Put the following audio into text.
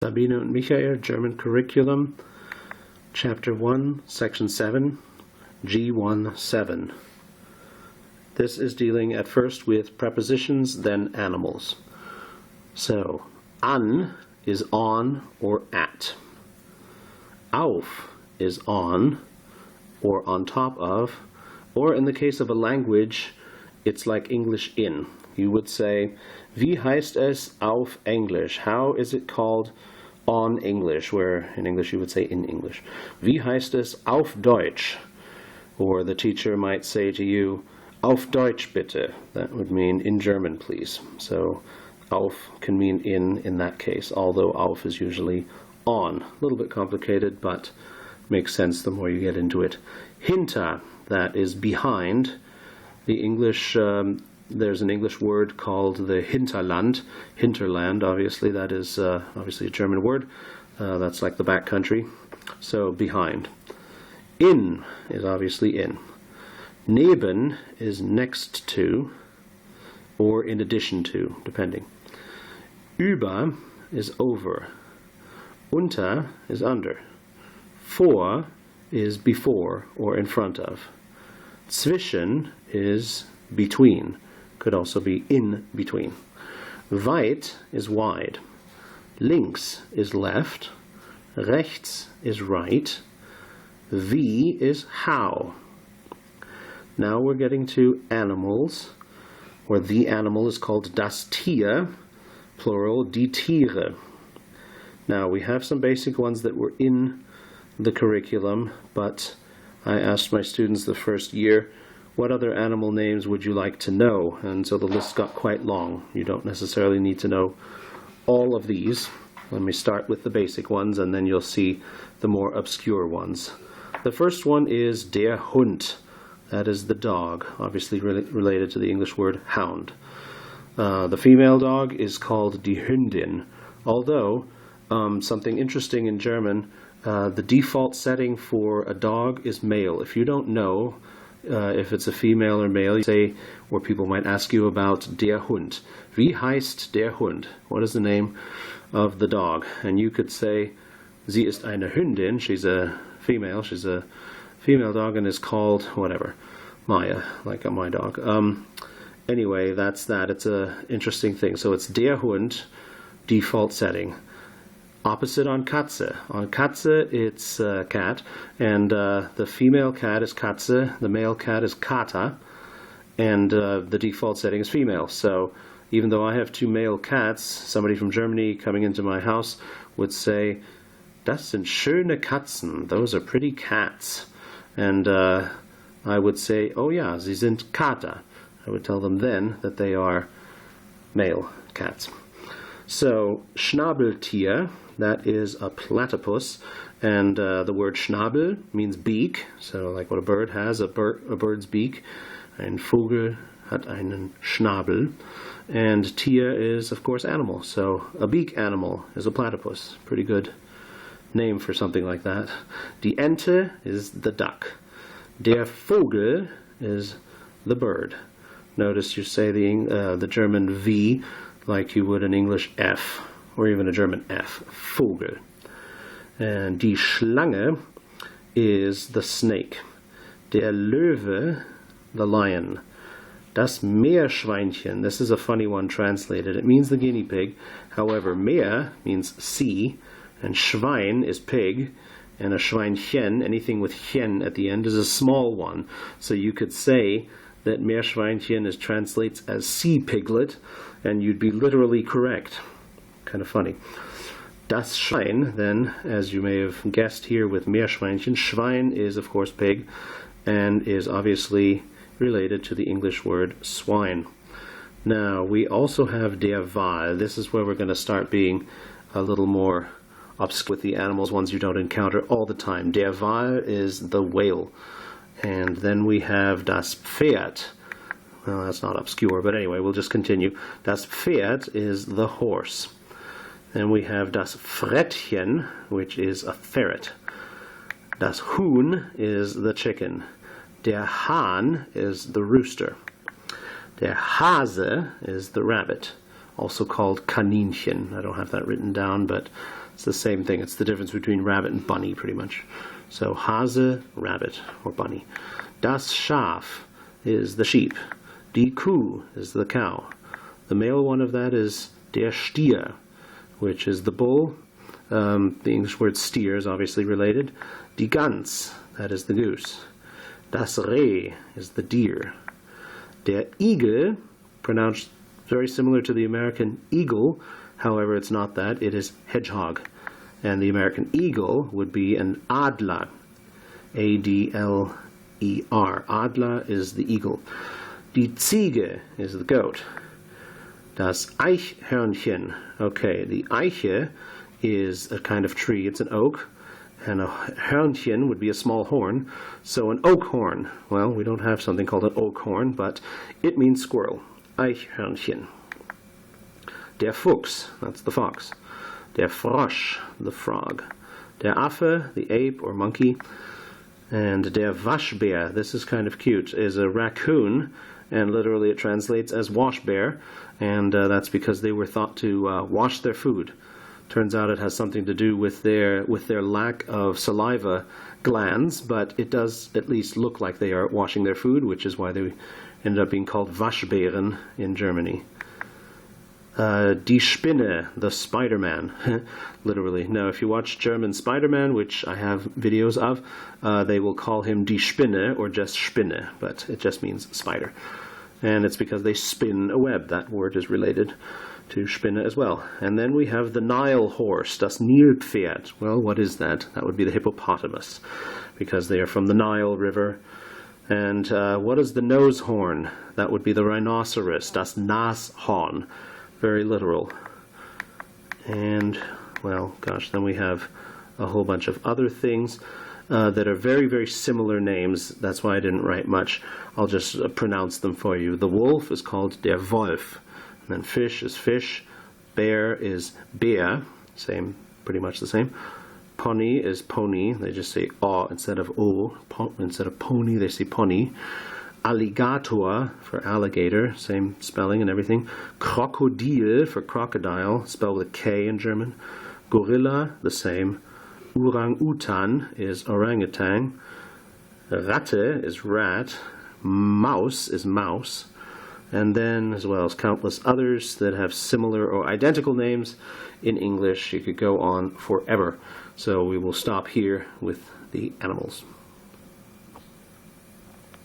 Sabine und Michael, German Curriculum, Chapter 1, Section 7, G17. This is dealing at first with prepositions, then animals. So, an is on or at. Auf is on or on top of, or in the case of a language, it's like English in. You would say, wie heißt es auf Englisch? How is it called on English? Where in English you would say in English. Wie heißt es auf Deutsch? Or the teacher might say to you, auf Deutsch bitte. That would mean in German, please. So auf can mean in that case, although auf is usually on. A little bit complicated, but makes sense the more you get into it. Hinter, that is behind. The English, there's an English word called the Hinterland. Hinterland, obviously, that is obviously a German word. That's like the back country. So behind. In is obviously in. Neben is next to, or in addition to, depending. Über is over. Unter is under. Vor is before or in front of. Zwischen is between. Could also be in between. Weit is wide. Links is left. Rechts is right. Wie is how. Now we're getting to animals, where the animal is called das Tier, plural, die Tiere. Now we have some basic ones that were in the curriculum, but I asked my students the first year, what other animal names would you like to know? And so the list got quite long. You don't necessarily need to know all of these. Let me start with the basic ones, and then you'll see the more obscure ones. The first one is der Hund. That is the dog, obviously related to the English word hound. The female dog is called die Hündin, although something interesting in German, the default setting for a dog is male. If you don't know if it's a female or male, you say, or people might ask you about der Hund. Wie heißt der Hund? What is the name of the dog? And you could say, sie ist eine Hündin. She's a female. She's a female dog and is called whatever, Maya, like my dog. Anyway, that's that. It's a interesting thing. So it's der Hund, default setting. Opposite on Katze. On Katze, it's cat, and the female cat is Katze, the male cat is Kata, and the default setting is female. So even though I have two male cats, somebody from Germany coming into my house would say, das sind schöne Katzen, those are pretty cats. And I would say, oh yeah, sie sind Kata. I would tell them then that they are male cats. So, Schnabeltier, that is a platypus, and the word Schnabel means beak, so like what a bird has, a bird's beak. Ein Vogel hat einen Schnabel. And Tier is, of course, animal, so a beak animal is a platypus. Pretty good name for something like that. Die Ente is the duck. Der Vogel is the bird. Notice you say the German V like you would an English F, or even a German F, Vogel. And die Schlange is the snake. Der Löwe, the lion. Das Meerschweinchen, this is a funny one translated. It means the guinea pig. However, Meer means sea, and Schwein is pig, and a Schweinchen, anything with chen at the end, is a small one. So you could say that Meerschweinchen translates as sea piglet, and you'd be literally correct. Kind of funny. Das Schwein, then, as you may have guessed here with Meerschweinchen, Schwein is, of course, pig, and is obviously related to the English word swine. Now, we also have der Wal. This is where we're going to start being a little more obscure with the animals, ones you don't encounter all the time. Der Wal is the whale. And then we have das Pferd. Well, that's not obscure, but anyway, we'll just continue. Das Pferd is the horse. Then we have das Frettchen, which is a ferret. Das Huhn is the chicken. Der Hahn is the rooster. Der Hase is the rabbit. also called Kaninchen. I don't have that written down, but it's the same thing. It's the difference between rabbit and bunny, pretty much. So Hase, rabbit, or bunny. Das Schaf is the sheep. Die Kuh is the cow. The male one of that is der Stier, which is the bull. The English word steer is obviously related. Die Gans, that is the goose. Das Reh is the deer. Der Igel, pronounced very similar to the American eagle, however it's not that, it is hedgehog. And the American eagle would be an Adler, A-D-L-E-R. Adler is the eagle. Die Ziege is the goat. Das Eichhörnchen. Okay, the Eiche is a kind of tree. It's an oak. And a Hörnchen would be a small horn. So an oak horn. Well, we don't have something called an oak horn, but it means squirrel. Eichhörnchen. Der Fuchs, that's the fox. Der Frosch, the frog. Der Affe, the ape or monkey. And der Waschbär, this is kind of cute, is a raccoon, and literally it translates as wash bear, and that's because they were thought to wash their food. Turns out it has something to do with their lack of saliva glands, but it does at least look like they are washing their food, which is why they ended up being called Waschbären in Germany. Die Spinne, the Spider-Man, literally. Now, if you watch German Spider-Man, which I have videos of, they will call him Die Spinne or just Spinne, but it just means spider. And it's because they spin a web. That word is related to Spinne as well. And then we have the Nile horse, das Nilpferd. Well, what is that? That would be the hippopotamus, because they are from the Nile River. And what is the nose horn? That would be the rhinoceros, das Nashorn. Very literal. And, well, gosh, then we have a whole bunch of other things that are very, very similar names. That's why I didn't write much. I'll just pronounce them for you. The wolf is called der Wolf. And then fish is fish. Bear is Bär. Same, pretty much the same. Pony is pony. They just say O instead of O. Instead of pony, they say pony. Alligator for alligator, same spelling and everything. Krokodil for crocodile, spelled with a K in German. Gorilla, the same. Orang-utan is orangutan. Ratte is rat. Mouse is mouse. And then, as well as countless others that have similar or identical names in English. You could go on forever. So we will stop here with the animals.